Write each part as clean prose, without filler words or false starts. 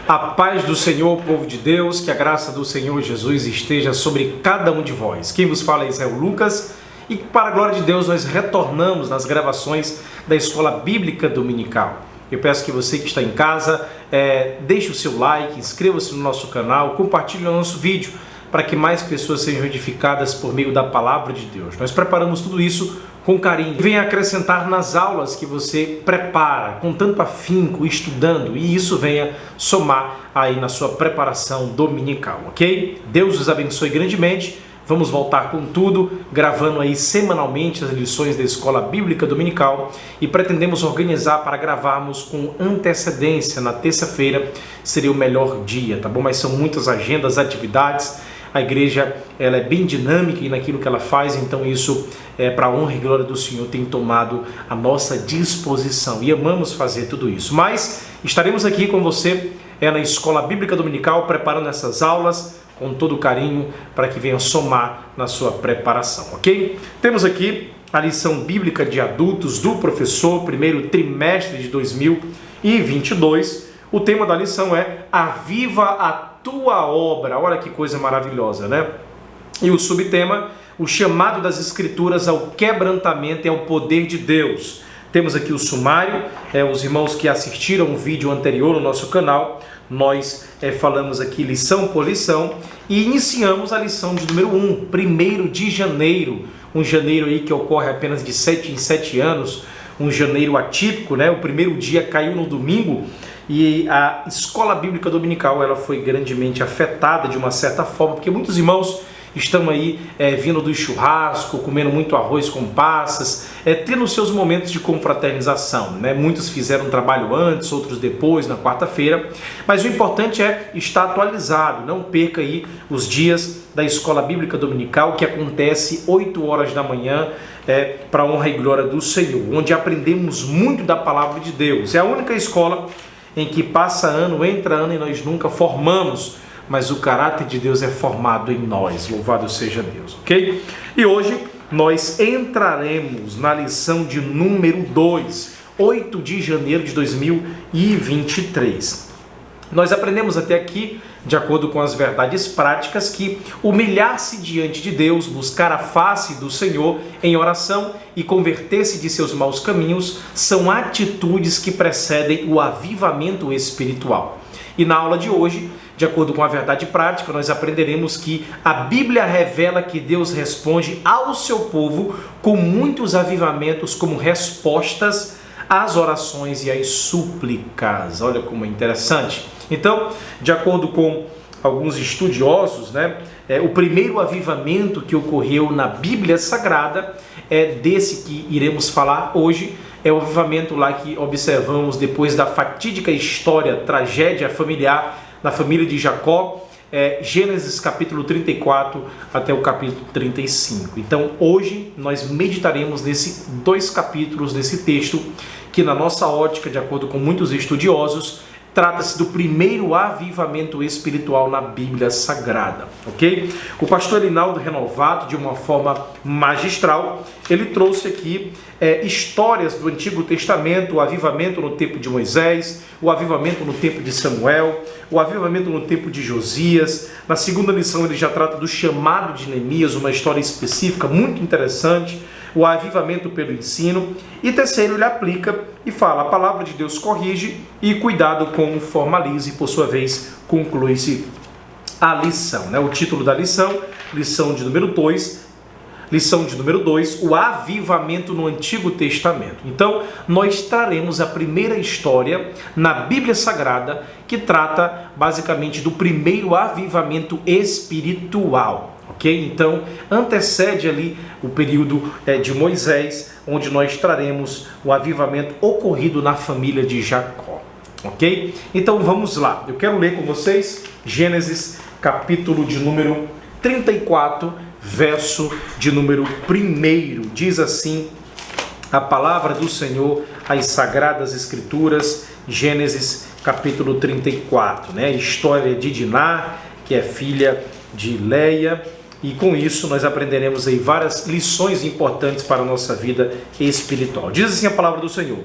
A paz do Senhor, povo de Deus, que a graça do Senhor Jesus esteja sobre cada um de vós. Quem vos fala é Israel Lucas e para a glória de Deus nós retornamos nas gravações da Escola Bíblica Dominical. Eu peço que você que está em casa, deixe o seu like, inscreva-se no nosso canal, compartilhe o nosso vídeo para que mais pessoas sejam edificadas por meio da palavra de Deus. Nós preparamos tudo isso com carinho. Venha acrescentar nas aulas que você prepara com tanto afinco, estudando, e isso venha somar aí na sua preparação dominical, ok? Deus os abençoe grandemente. Vamos voltar com tudo, gravando aí semanalmente as lições da Escola Bíblica Dominical e pretendemos organizar para gravarmos com antecedência. Na terça-feira seria o melhor dia, tá bom? Mas são muitas agendas, atividades. A igreja ela é bem dinâmica naquilo que ela faz, então isso para a honra e glória do Senhor tem tomado a nossa disposição e amamos fazer tudo isso. Mas estaremos aqui com você na Escola Bíblica Dominical preparando essas aulas com todo carinho para que venha somar na sua preparação, ok? Temos aqui a lição bíblica de adultos do professor, primeiro trimestre de 2022. O tema da lição é Aviva a tua obra. Olha que coisa maravilhosa, né? E o subtema, o chamado das Escrituras ao quebrantamento e ao poder de Deus. Temos aqui o sumário, os irmãos que assistiram o vídeo anterior no nosso canal, nós falamos aqui lição por lição e iniciamos a lição de número 1, 1º de janeiro, um janeiro aí que ocorre apenas de 7 em 7 anos, um janeiro atípico, né? O primeiro dia caiu no domingo e a Escola Bíblica Dominical ela foi grandemente afetada de uma certa forma, porque muitos irmãos estão aí vindo do churrasco, comendo muito arroz com passas, tendo seus momentos de confraternização, né? Muitos fizeram um trabalho antes, outros depois, na quarta-feira, mas o importante é estar atualizado, não perca aí os dias da Escola Bíblica Dominical, que acontece 8 horas da manhã, para a honra e glória do Senhor, onde aprendemos muito da palavra de Deus. É a única escola em que passa ano, entra ano e nós nunca formamos, mas o caráter de Deus é formado em nós. Louvado seja Deus, ok? E hoje nós entraremos na lição de número 2, 8 de janeiro de 2023. Nós aprendemos até aqui, de acordo com as verdades práticas, que humilhar-se diante de Deus, buscar a face do Senhor em oração e converter-se de seus maus caminhos são atitudes que precedem o avivamento espiritual. E na aula de hoje, de acordo com a verdade prática, nós aprenderemos que a Bíblia revela que Deus responde ao seu povo com muitos avivamentos como respostas às orações e às súplicas. Olha como é interessante. Então, de acordo com alguns estudiosos, né, o primeiro avivamento que ocorreu na Bíblia Sagrada é desse que iremos falar hoje, é o avivamento lá que observamos depois da fatídica história, tragédia familiar na família de Jacó, Gênesis capítulo 34 até o capítulo 35. Então hoje nós meditaremos nesses 2 capítulos desse texto, que na nossa ótica, de acordo com muitos estudiosos, trata-se do primeiro avivamento espiritual na Bíblia Sagrada, ok? O pastor Elinaldo Renovato, de uma forma magistral, ele trouxe aqui histórias do Antigo Testamento, o avivamento no tempo de Moisés, o avivamento no tempo de Samuel, o avivamento no tempo de Josias. Na segunda lição ele já trata do chamado de Neemias, uma história específica muito interessante, o avivamento pelo ensino. E terceiro, ele aplica e fala, a palavra de Deus corrige e cuidado com o formalize, e por sua vez conclui-se a lição, né? O título da lição, lição de número 2, o avivamento no Antigo Testamento. Então, nós traremos a primeira história na Bíblia Sagrada que trata basicamente do primeiro avivamento espiritual. Ok? Então, antecede ali o período de Moisés, onde nós traremos o avivamento ocorrido na família de Jacó. Ok? Então, vamos lá. Eu quero ler com vocês Gênesis, capítulo de número 34, verso de número 1. Diz assim a palavra do Senhor, as Sagradas Escrituras, Gênesis, capítulo 34. Né? História de Diná, que é filha de Leia. E com isso nós aprenderemos aí várias lições importantes para a nossa vida espiritual. Diz assim a palavra do Senhor: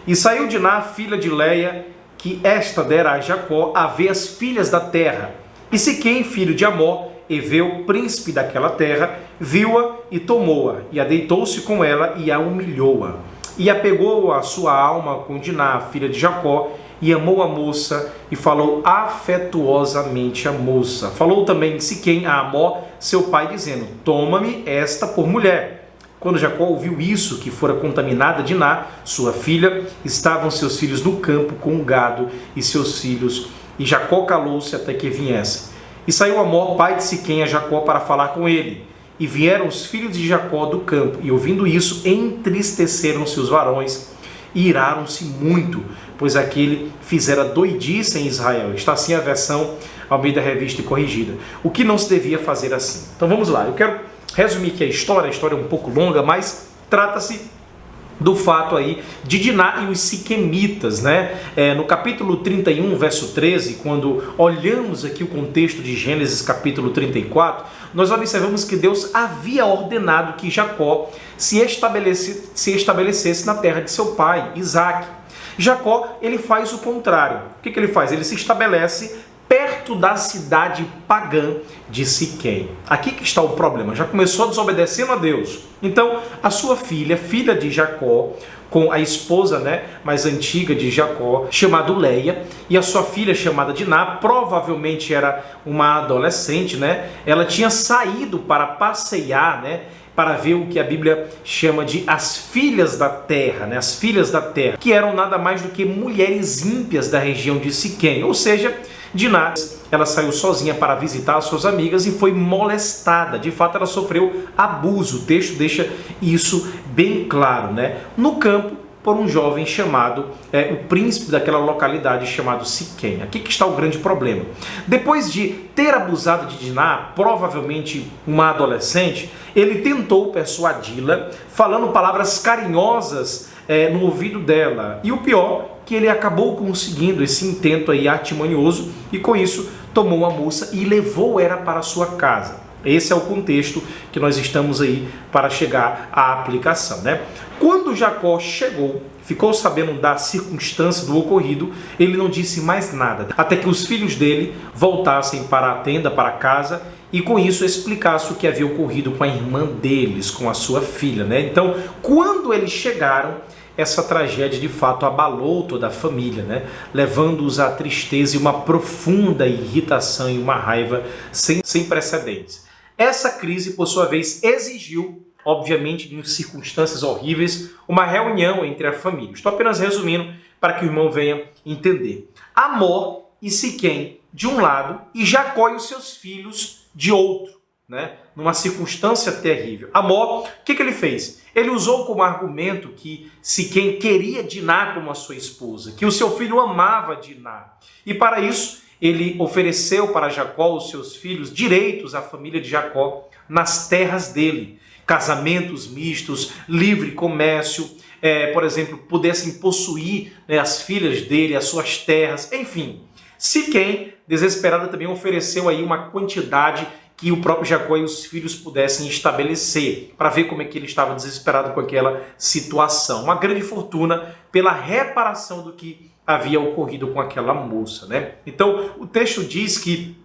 E saiu Diná, filha de Leia, que esta dera a Jacó a ver as filhas da terra. E Siquém, filho de Amor, Eveu, príncipe daquela terra, viu-a e tomou-a, e adeitou-se com ela e a humilhou-a. E apegou a sua alma com Diná, filha de Jacó, e amou a moça, e falou afetuosamente a moça. Falou também Siquém a Amor, seu pai, dizendo: toma-me esta por mulher. Quando Jacó ouviu isso, que fora contaminada Diná, sua filha, estavam seus filhos no campo com o gado e seus filhos, e Jacó calou-se até que viesse. E saiu Amor, pai de Siquém, a Jacó para falar com ele. E vieram os filhos de Jacó do campo, e ouvindo isso, entristeceram-se os varões, e iraram-se muito, pois aquele fizera doidice em Israel. Está assim a versão Almeida Revista e Corrigida. O que não se devia fazer assim. Então vamos lá, eu quero resumir aqui a história é um pouco longa, mas trata-se do fato aí de Diná e os siquemitas, né? No capítulo 31, verso 13, quando olhamos aqui o contexto de Gênesis capítulo 34, nós observamos que Deus havia ordenado que Jacó se estabelecesse na terra de seu pai, Isaque. Jacó, ele faz o contrário. O que ele faz? Ele se estabelece perto da cidade pagã de Siquém. Aqui que está o problema. Já começou desobedecendo a Deus. Então, a sua filha de Jacó, com a esposa, mais antiga de Jacó, chamada Leia, e a sua filha chamada Diná, provavelmente era uma adolescente, Ela tinha saído para passear, para ver o que a Bíblia chama de as filhas da terra, as filhas da terra, que eram nada mais do que mulheres ímpias da região de Siquém, ou seja, Diná, ela saiu sozinha para visitar as suas amigas e foi molestada. De fato, ela sofreu abuso. O texto deixa isso bem claro, no campo, por um jovem chamado, o príncipe daquela localidade chamado Siquém. Aqui que está o grande problema. Depois de ter abusado de Diná, provavelmente uma adolescente, ele tentou persuadi-la, falando palavras carinhosas no ouvido dela. E o pior, que ele acabou conseguindo esse intento aí artimanioso e com isso tomou a moça e levou ela para a sua casa. Esse é o contexto que nós estamos aí para chegar à aplicação, Quando Jacó chegou, ficou sabendo da circunstância do ocorrido, ele não disse mais nada, até que os filhos dele voltassem para a tenda, para casa, e com isso explicasse o que havia ocorrido com a irmã deles, com a sua filha, Então, quando eles chegaram, essa tragédia de fato abalou toda a família, levando-os à tristeza e uma profunda irritação e uma raiva sem precedentes. Essa crise, por sua vez, exigiu, obviamente, em circunstâncias horríveis, uma reunião entre a família. Estou apenas resumindo para que o irmão venha entender. Amor e Siquém de um lado e Jacó e os seus filhos de outro, numa circunstância terrível. Amor, o que ele fez? Ele usou como argumento que Siquém queria Diná como a sua esposa, que o seu filho amava Diná. E para isso, ele ofereceu para Jacó, os seus filhos, direitos à família de Jacó nas terras dele. Casamentos mistos, livre comércio, por exemplo, pudessem possuir as filhas dele, as suas terras, enfim. Siquém, desesperada, também ofereceu aí uma quantidade que o próprio Jacó e os filhos pudessem estabelecer, para ver como é que ele estava desesperado com aquela situação. Uma grande fortuna pela reparação do que havia ocorrido com aquela moça, Então, o texto diz que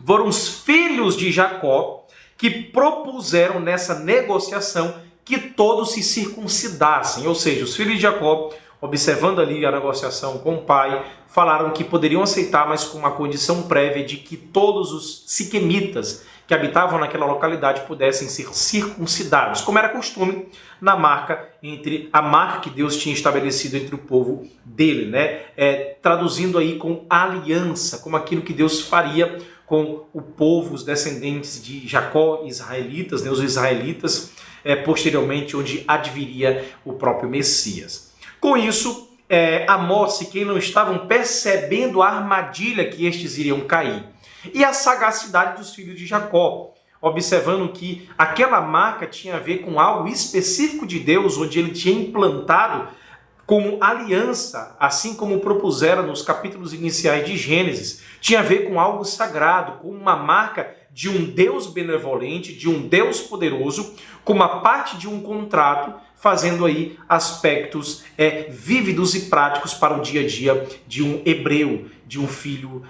foram os filhos de Jacó que propuseram nessa negociação que todos se circuncidassem, ou seja, os filhos de Jacó, observando ali a negociação com o pai, falaram que poderiam aceitar, mas com uma condição prévia de que todos os siquemitas que habitavam naquela localidade pudessem ser circuncidados, como era costume na marca a marca que Deus tinha estabelecido entre o povo dele, traduzindo aí com aliança, como aquilo que Deus faria com o povo, os descendentes de Jacó, israelitas, os israelitas, posteriormente onde adviria o próprio Messias. Com isso, Amós e Siquém não estavam percebendo a armadilha que estes iriam cair. E a sagacidade dos filhos de Jacó, observando que aquela marca tinha a ver com algo específico de Deus, onde ele tinha implantado como aliança, assim como propuseram nos capítulos iniciais de Gênesis, tinha a ver com algo sagrado, com uma marca de um Deus benevolente, de um Deus poderoso, como a parte de um contrato fazendo aí aspectos vívidos e práticos para o dia a dia de um hebreu, de um filho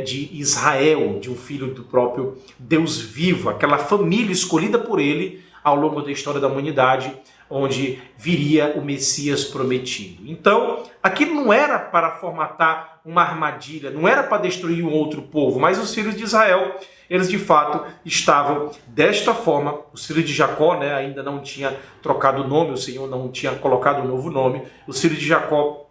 de Israel, de um filho do próprio Deus vivo, aquela família escolhida por ele ao longo da história da humanidade, onde viria o Messias prometido. Então, aquilo não era para formatar uma armadilha, não era para destruir um outro povo, mas os filhos de Israel, eles de fato estavam desta forma. Os filhos de Jacó, ainda não tinha trocado o nome, o Senhor não tinha colocado um novo nome. Os filhos de Jacó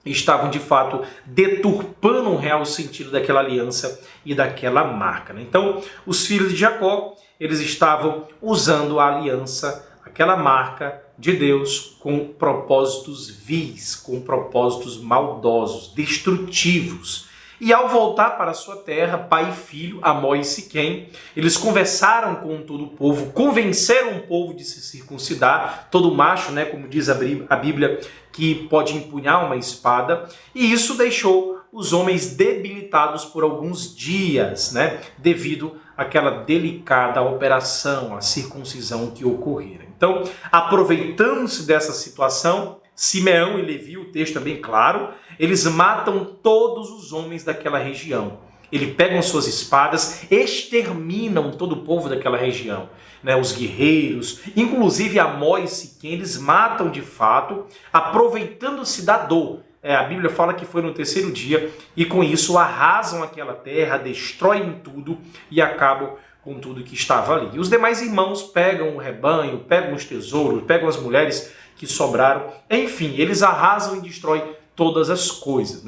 estavam de fato deturpando o real sentido daquela aliança e daquela marca. Então, os filhos de Jacó, eles estavam usando a aliança, aquela marca de Deus, com propósitos vis, com propósitos maldosos, destrutivos. E ao voltar para a sua terra, pai e filho, Amós e Siquém, eles conversaram com todo o povo, convenceram o povo de se circuncidar, todo macho, como diz a Bíblia, que pode empunhar uma espada, e isso deixou os homens debilitados por alguns dias, devido àquela delicada operação, a circuncisão que ocorrera. Então, aproveitando-se dessa situação, Simeão e Levi, o texto é bem claro, eles matam todos os homens daquela região. Eles pegam suas espadas, exterminam todo o povo daquela região, os guerreiros, inclusive Amós e Siquém, eles matam de fato, aproveitando-se da dor. A Bíblia fala que foi no terceiro dia, e com isso arrasam aquela terra, destroem tudo e acabam com tudo que estava ali. E os demais irmãos pegam o rebanho, pegam os tesouros, pegam as mulheres que sobraram, enfim, eles arrasam e destroem todas as coisas,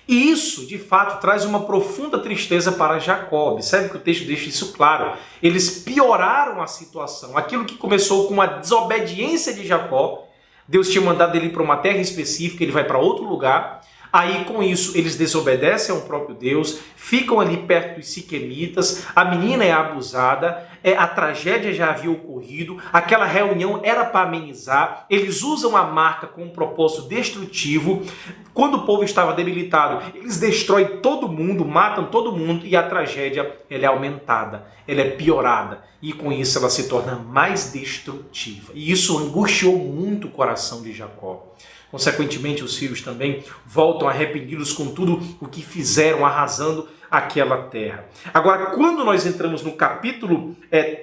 E isso, de fato, traz uma profunda tristeza para Jacó. Observe que o texto deixa isso claro. Eles pioraram a situação. Aquilo que começou com a desobediência de Jacó, Deus tinha mandado ele para uma terra específica, ele vai para outro lugar. Aí, com isso, eles desobedecem ao próprio Deus, ficam ali perto dos siquemitas, a menina é abusada, a tragédia já havia ocorrido, aquela reunião era para amenizar, eles usam a marca com um propósito destrutivo. Quando o povo estava debilitado, eles destroem todo mundo, matam todo mundo, e a tragédia ela é aumentada, ela é piorada, e com isso ela se torna mais destrutiva. E isso angustiou muito o coração de Jacó. Consequentemente, os filhos também voltam arrependidos com tudo o que fizeram, arrasando aquela terra. Agora, quando nós entramos no capítulo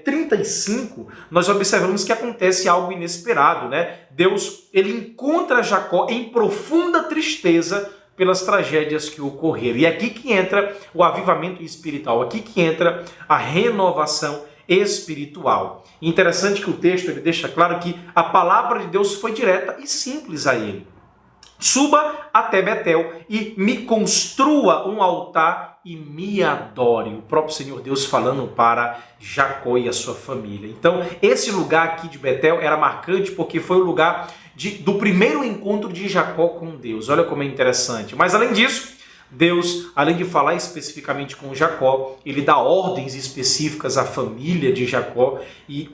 35, nós observamos que acontece algo inesperado, Deus, ele encontra Jacó em profunda tristeza pelas tragédias que ocorreram. E é aqui que entra o avivamento espiritual, aqui que entra a renovação espiritual. Interessante que o texto ele deixa claro que a palavra de Deus foi direta e simples a ele. Suba até Betel e me construa um altar e me adore. O próprio Senhor Deus falando para Jacó e a sua família. Então, esse lugar aqui de Betel era marcante porque foi o lugar do primeiro encontro de Jacó com Deus. Olha como é interessante. Mas além disso, Deus, além de falar especificamente com Jacó, ele dá ordens específicas à família de Jacó e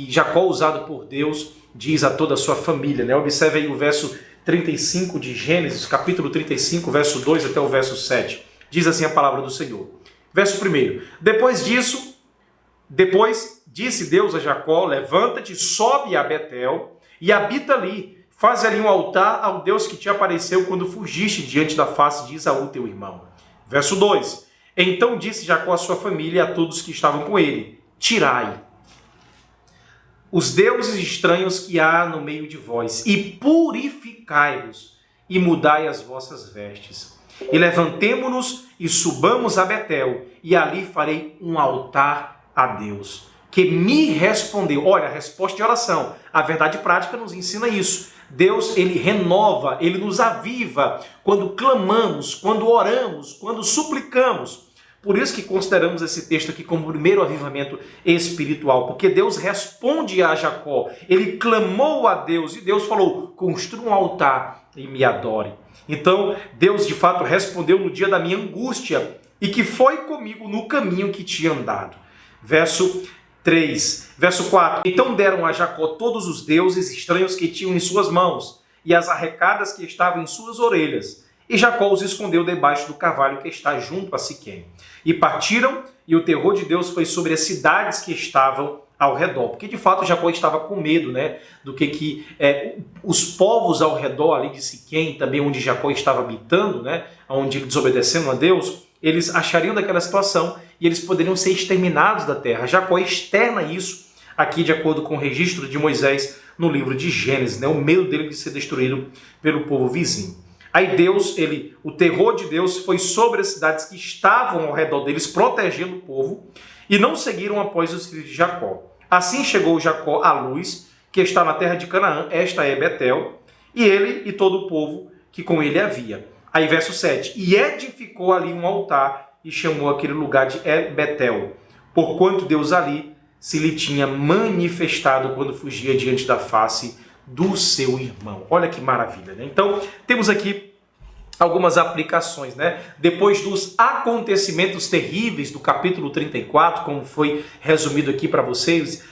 Jacó, usado por Deus, diz a toda a sua família. Observe aí o verso 35 de Gênesis, capítulo 35, verso 2 até o verso 7. Diz assim a palavra do Senhor. Verso 1. Depois disse Deus a Jacó, levanta-te, sobe a Betel e habita ali. Faz ali um altar ao Deus que te apareceu quando fugiste diante da face de Esaú, teu irmão. Verso 2. Então disse Jacó à sua família e a todos que estavam com ele, tirai os deuses estranhos que há no meio de vós, e purificai-vos, e mudai as vossas vestes. E levantemo-nos e subamos a Betel, e ali farei um altar a Deus, que me respondeu. Olha, a resposta de oração. A verdade prática nos ensina isso. Deus, ele renova, ele nos aviva quando clamamos, quando oramos, quando suplicamos. Por isso que consideramos esse texto aqui como o primeiro avivamento espiritual, porque Deus responde a Jacó. Ele clamou a Deus e Deus falou, construa um altar e me adore. Então, Deus de fato respondeu no dia da minha angústia e que foi comigo no caminho que tinha andado. Verso 3, verso 4. Então deram a Jacó todos os deuses estranhos que tinham em suas mãos e as arrecadas que estavam em suas orelhas. E Jacó os escondeu debaixo do carvalho que está junto a Siquém. E partiram, e o terror de Deus foi sobre as cidades que estavam ao redor, porque de fato Jacó estava com medo, né, do que os povos ao redor ali de Siquém, também onde Jacó estava habitando, né, onde ele desobedecendo a Deus, eles achariam daquela situação e eles poderiam ser exterminados da terra. Jacó externa isso aqui de acordo com o registro de Moisés no livro de Gênesis, né, o medo dele de ser destruído pelo povo vizinho. Aí Deus, o terror de Deus foi sobre as cidades que estavam ao redor deles, protegendo o povo, e não seguiram após os filhos de Jacó. Assim chegou Jacó à luz, que está na terra de Canaã, esta é Betel, e ele e todo o povo que com ele havia. Aí verso 7, e edificou ali um altar, e chamou aquele lugar de Betel, porquanto Deus ali se lhe tinha manifestado quando fugia diante da face do seu irmão. Olha que maravilha, né? Então, temos aqui algumas aplicações, né? Depois dos acontecimentos terríveis do capítulo 34, como foi resumido aqui para vocês,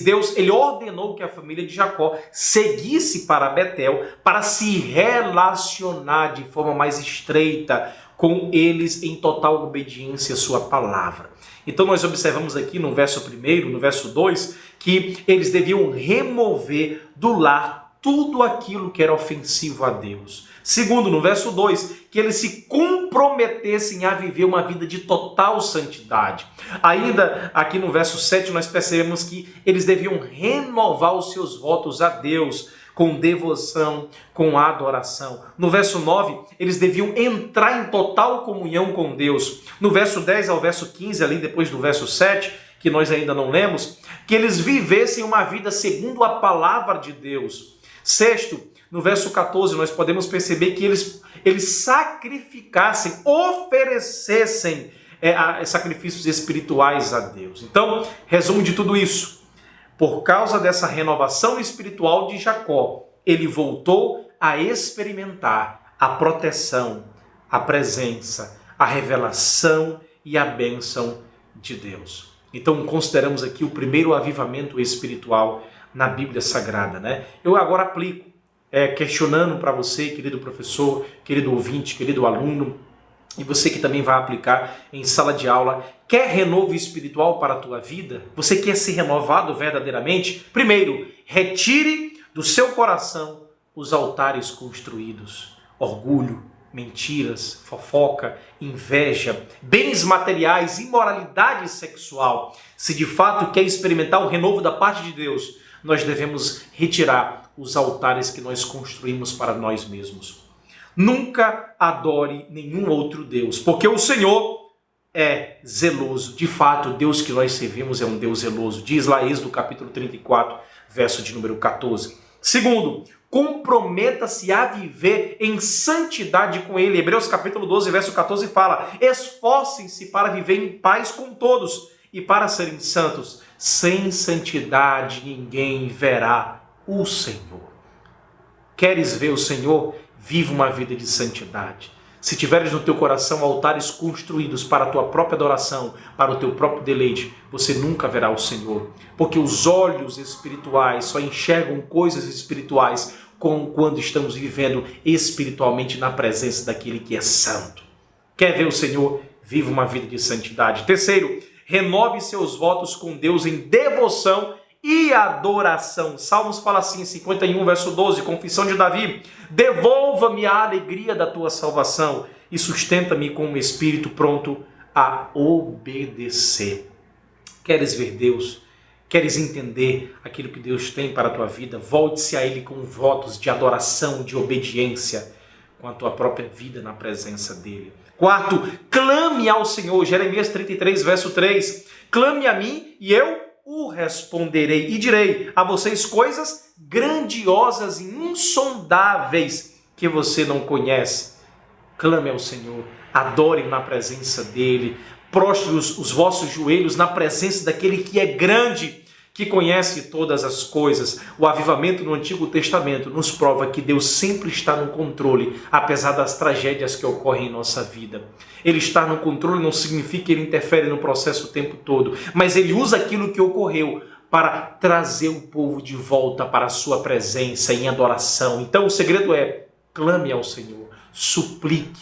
Deus, ele ordenou que a família de Jacó seguisse para Betel para se relacionar de forma mais estreita com eles em total obediência à sua palavra. Então nós observamos aqui no verso 1, no verso 2, que eles deviam remover do lar tudo aquilo que era ofensivo a Deus. Segundo, no verso 2, que eles se comprometessem a viver uma vida de total santidade. Ainda aqui no verso 7 nós percebemos que eles deviam renovar os seus votos a Deus com devoção, com adoração. No verso 9, eles deviam entrar em total comunhão com Deus. No verso 10 ao verso 15, ali depois do verso 7, que nós ainda não lemos, que eles vivessem uma vida segundo a palavra de Deus. Sexto, no verso 14, nós podemos perceber que eles sacrificassem, oferecessem sacrifícios espirituais a Deus. Então, resumo de tudo isso. Por causa dessa renovação espiritual de Jacó, ele voltou a experimentar a proteção, a presença, a revelação e a bênção de Deus. Então, consideramos aqui o primeiro avivamento espiritual na Bíblia Sagrada, né? Eu agora aplico, questionando para você, querido professor, querido ouvinte, querido aluno, e você que também vai aplicar em sala de aula, quer renovo espiritual para a tua vida? Você quer ser renovado verdadeiramente? Primeiro, retire do seu coração os altares construídos. Orgulho, mentiras, fofoca, inveja, bens materiais, imoralidade sexual. Se de fato quer experimentar o renovo da parte de Deus, nós devemos retirar os altares que nós construímos para nós mesmos. Nunca adore nenhum outro Deus, porque o Senhor é zeloso. De fato, o Deus que nós servimos é um Deus zeloso. Diz lá Êxodo capítulo 34, verso de número 14. Segundo, comprometa-se a viver em santidade com Ele. Hebreus capítulo 12, verso 14 fala: esforcem-se para viver em paz com todos e para serem santos. Sem santidade ninguém verá o Senhor. Queres ver o Senhor? Viva uma vida de santidade. Se tiveres no teu coração altares construídos para a tua própria adoração, para o teu próprio deleite, você nunca verá o Senhor. Porque os olhos espirituais só enxergam coisas espirituais quando estamos vivendo espiritualmente na presença daquele que é santo. Quer ver o Senhor? Viva uma vida de santidade. Terceiro, renove seus votos com Deus em devoção e adoração. Salmos fala assim, 51, verso 12, confissão de Davi: devolva-me a alegria da tua salvação e sustenta-me com um espírito pronto a obedecer. Queres ver Deus? Queres entender aquilo que Deus tem para a tua vida? Volte-se a Ele com votos de adoração, de obediência, com a tua própria vida na presença dEle. Quarto, clame ao Senhor. Jeremias 33, verso 3. Clame a mim e eu o responderei e direi a vocês coisas grandiosas e insondáveis que você não conhece. Clame ao Senhor, adore na presença dEle, prostre os vossos joelhos na presença daquele que é grande, que conhece todas as coisas. O avivamento no Antigo Testamento nos prova que Deus sempre está no controle, apesar das tragédias que ocorrem em nossa vida. Ele estar no controle não significa que ele interfere no processo o tempo todo, mas ele usa aquilo que ocorreu para trazer o povo de volta para a sua presença em adoração. Então o segredo é: clame ao Senhor, suplique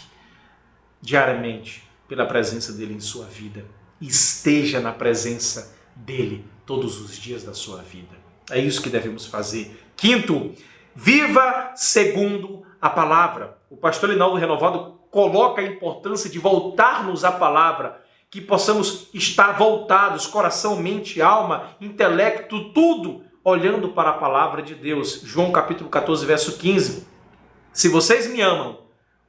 diariamente pela presença dele em sua vida. Esteja na presença dele todos os dias da sua vida. É isso que devemos fazer. Quinto, viva segundo a palavra. O pastor Linaldo Renovado coloca a importância de voltarmos à palavra, que possamos estar voltados, coração, mente, alma, intelecto, tudo olhando para a palavra de Deus. João capítulo 14, verso 15. Se vocês me amam,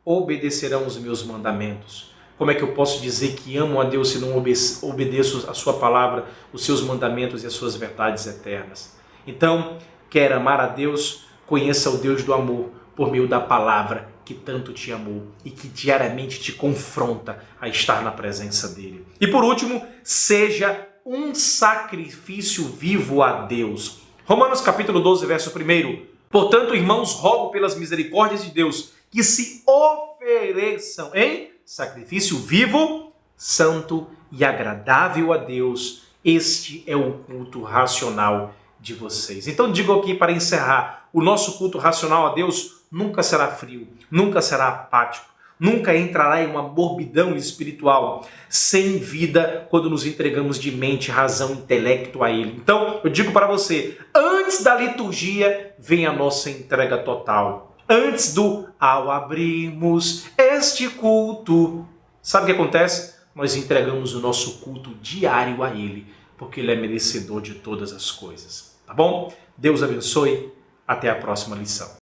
obedecerão os meus mandamentos. Como é que eu posso dizer que amo a Deus se não obedeço a sua palavra, os seus mandamentos e as suas verdades eternas? Então, quer amar a Deus, conheça o Deus do amor por meio da palavra que tanto te amou e que diariamente te confronta a estar na presença dele. E por último, seja um sacrifício vivo a Deus. Romanos capítulo 12, verso 1. Portanto, irmãos, rogo pelas misericórdias de Deus que se ofereçam em sacrifício vivo, santo e agradável a Deus. Este é o culto racional de vocês. Então digo aqui para encerrar, o nosso culto racional a Deus nunca será frio, nunca será apático, nunca entrará em uma morbidão espiritual, sem vida, quando nos entregamos de mente, razão, intelecto a Ele. Então, eu digo para você, antes da liturgia, vem a nossa entrega total. Antes do ao abrirmos este culto, sabe o que acontece? Nós entregamos o nosso culto diário a Ele, porque Ele é merecedor de todas as coisas. Tá bom? Deus abençoe. Até a próxima lição.